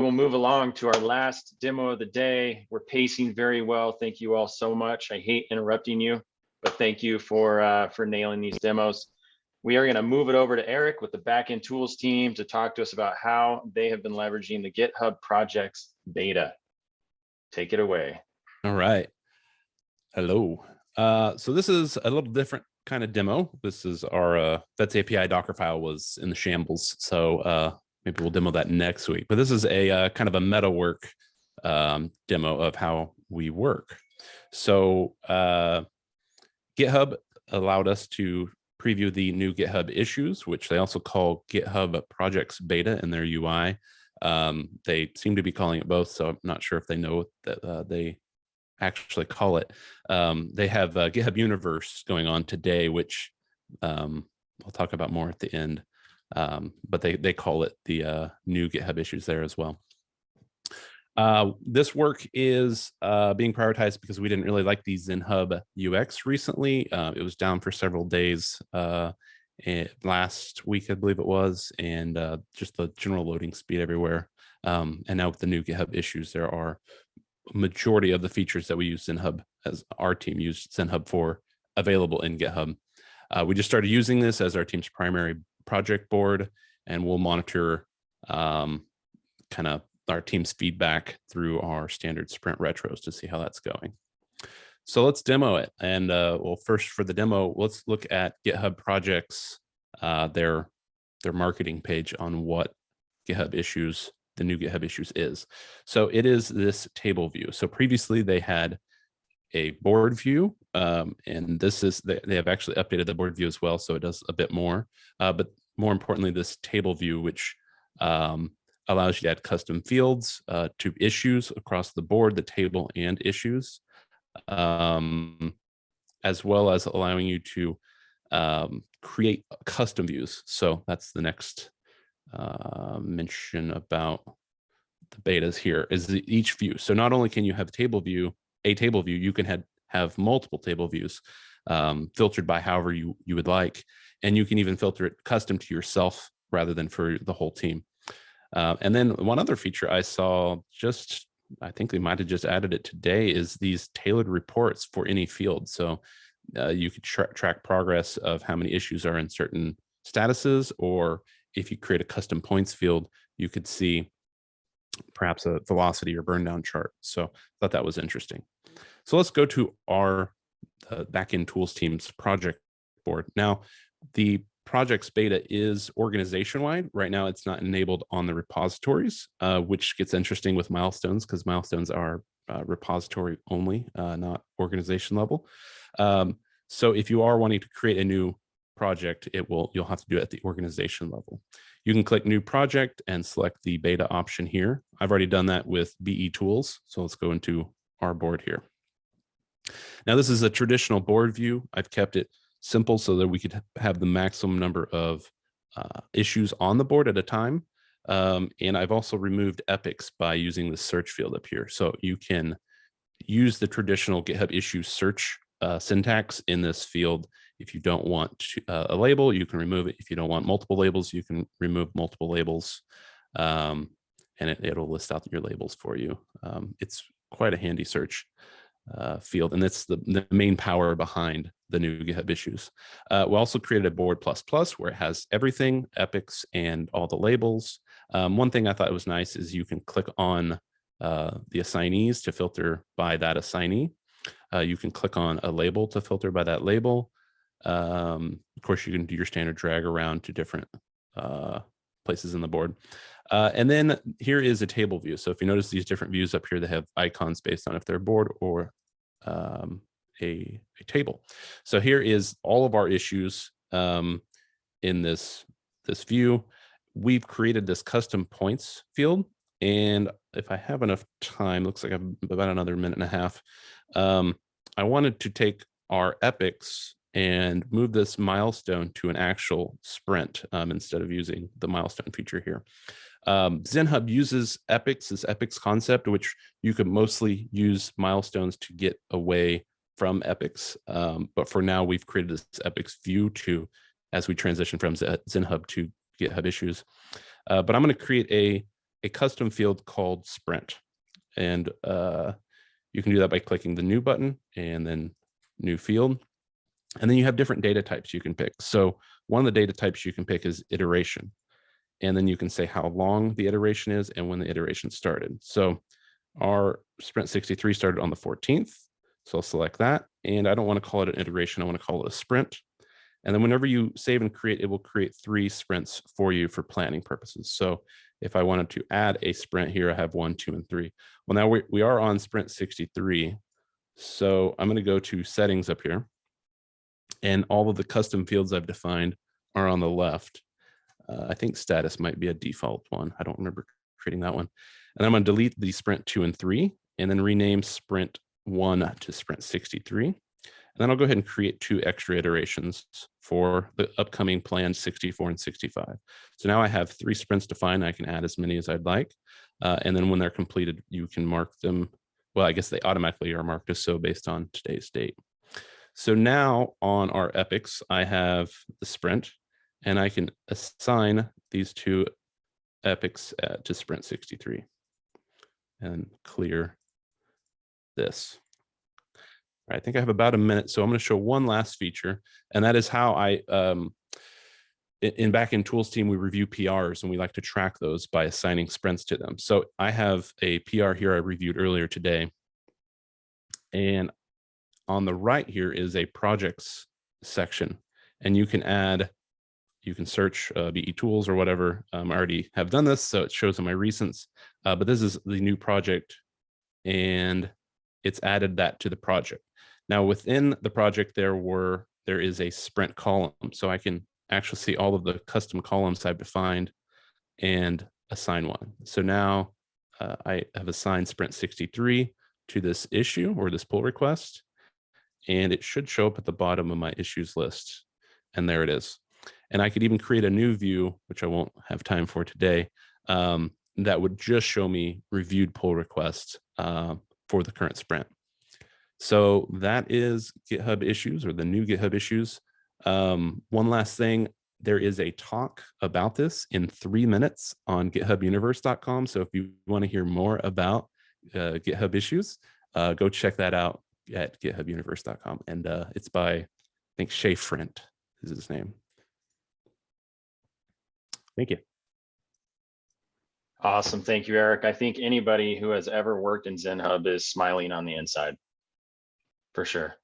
We'll move along to our last demo of the day. We're pacing very well. Thank you all so much. I hate interrupting you, but thank you for nailing these demos. We are going to move it over to Eric with the backend tools team to talk to us about how they have been leveraging the GitHub projects beta. Take it away. All right. Hello. So this is a little different kind of demo. This is our Vets API Docker file was in the shambles. So maybe we'll demo that next week. But this is a kind of a meta work demo of how we work. So GitHub allowed us to preview the new GitHub issues, which they also call GitHub projects beta in their UI. They seem to be calling it both, so I'm not sure if they know that they actually call it. They have GitHub Universe going on today, which I'll talk about more at the end. But they call it the new GitHub issues there as well. This work is being prioritized because we didn't really like the XenHub UX recently. It was down for several days last week, I believe it was, and just the general loading speed everywhere. And now with the new GitHub issues, there are a majority of the features that we use XenHub, as our team used XenHub for, available in GitHub. We just started using this as our team's primary project board, and we'll monitor kind of our team's feedback through our standard sprint retros to see how that's going. So let's demo it. And well, first for the demo, let's look at GitHub projects, their marketing page on what GitHub issues, the new GitHub issues is. So it is this table view. So previously they had a board view, and this is, they have actually updated the board view as well. So it does a bit more, but more importantly, this table view, which allows you to add custom fields to issues across the board, the table and issues, as well as allowing you to create custom views. So that's the next mention about the betas here, is each view. So not only can you have a table view, you can have multiple table views filtered by however you would like. And you can even filter it custom to yourself rather than for the whole team. And then one other feature I saw, I think they might have just added it today, is these tailored reports for any field. So you could track progress of how many issues are in certain statuses, or if you create a custom points field, you could see perhaps a velocity or burn down chart. So I thought that was interesting. So let's go to our backend tools team's project board. Now, the projects beta is organization-wide. Right now, it's not enabled on the repositories, which gets interesting with milestones, because milestones are repository only, not organization level. So if you are wanting to create a new project, you'll have to do it at the organization level. You can click new project and select the beta option here. I've already done that with BE tools. So let's go into our board here. Now, this is a traditional board view. I've kept it simple so that we could have the maximum number of issues on the board at a time. And I've also removed epics by using the search field up here. So you can use the traditional GitHub issue search syntax in this field. If you don't want a label, you can remove it. If you don't want multiple labels, you can remove multiple labels, and it'll list out your labels for you. It's quite a handy search field, and that's the main power behind the new GitHub issues. We also created a board ++ where it has everything, epics, and all the labels. One thing I thought was nice is you can click on the assignees to filter by that assignee. You can click on a label to filter by that label. Of course, you can do your standard drag around to different places in the board. And then here is a table view. So if you notice these different views up here, they have icons based on if they're a board or a table. So here is all of our issues in this view. We've created this custom points field. And if I have enough time, looks like I have about another minute and a half. I wanted to take our epics and move this milestone to an actual sprint instead of using the milestone feature here. XenHub uses epics, this epics concept, which you could mostly use milestones to get away from epics. But for now, we've created this epics view as we transition from XenHub to GitHub issues. But I'm going to create a custom field called sprint. And you can do that by clicking the new button and then new field. And then you have different data types you can pick. So one of the data types you can pick is iteration. And then you can say how long the iteration is and when the iteration started. So our sprint 63 started on the 14th. So I'll select that. And I don't want to call it an iteration. I want to call it a sprint. And then whenever you save and create, it will create 3 sprints for you for planning purposes. So if I wanted to add a sprint here, I have 1, 2, and 3. Well, now we are on sprint 63. So I'm going to go to settings up here. And all of the custom fields I've defined are on the left. I think status might be a default one. I don't remember creating that one. And I'm going to delete the sprint 2 and 3 and then rename sprint 1 to sprint 63. And then I'll go ahead and create 2 extra iterations for the upcoming planned 64 and 65. So now I have 3 sprints defined. I can add as many as I'd like. And then when they're completed, you can mark them. Well, I guess they automatically are marked as so based on today's date. So now on our epics, I have the sprint, and I can assign these 2 epics to sprint 63 and clear this. I think I have about a minute, so I'm going to show one last feature, and that is how I, back in Tools Team, we review PRs, and we like to track those by assigning sprints to them. So I have a PR here I reviewed earlier today, and on the right here is a projects section, and you can search BE tools or whatever. I already have done this, so it shows in my recents, but this is the new project, and it's added that to the project. Now within the project, there is a sprint column, so I can actually see all of the custom columns I've defined and assign one. So now I have assigned sprint 63 to this issue or this pull request, and it should show up at the bottom of my issues list. And there it is. And I could even create a new view, which I won't have time for today, that would just show me reviewed pull requests for the current sprint. So that is GitHub Issues, or the new GitHub Issues. One last thing, there is a talk about this in 3 minutes on githubuniverse.com. So if you want to hear more about GitHub Issues, go check that out at githubuniverse.com. And it's by, I think, Shay Frint is his name. Thank you. Awesome. Thank you, Eric. I think anybody who has ever worked in ZenHub is smiling on the inside, for sure.